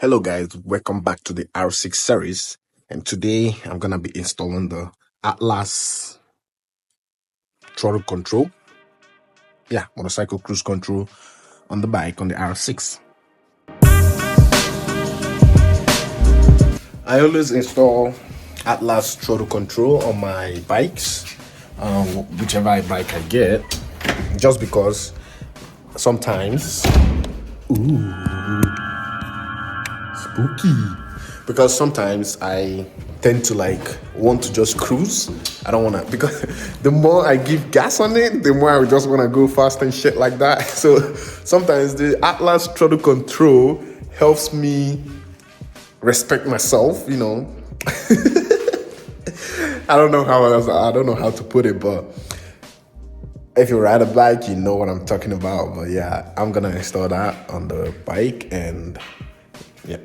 Hello guys, welcome back to the R6 series, and today I'm gonna be installing the Atlas throttle control, motorcycle cruise control on the bike on the R6. I always install Atlas throttle control on my bikes, whichever bike I get, just because sometimes, spooky, because sometimes I tend to want to just cruise. I don't want to, because the more I give gas on it, the more I just want to go fast and shit like that. So sometimes the Atlas throttle control helps me respect myself, I don't know how to put it, but if you ride a bike, you know what I'm talking about. But yeah, I'm gonna install that on the bike, and yeah.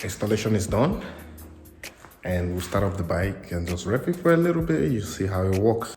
Installation is done, and we'll start off the bike and just rev it for a little bit. You see how it works.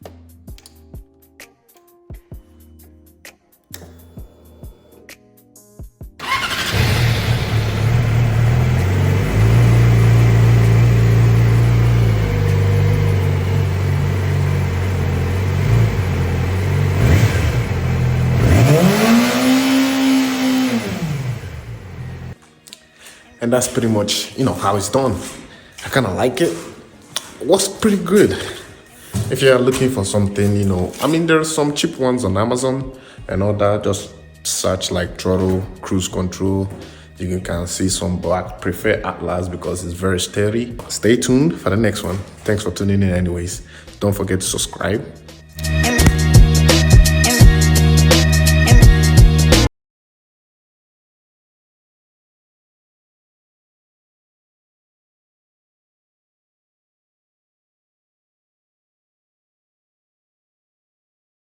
And that's pretty much, how it's done. I kind of like it. Works pretty good. If you're looking for something, there's some cheap ones on Amazon and all that. Just search like throttle, cruise control. You can kind of see some, but I prefer Atlas because it's very sturdy. Stay tuned for the next one. Thanks for tuning in anyways. Don't forget to subscribe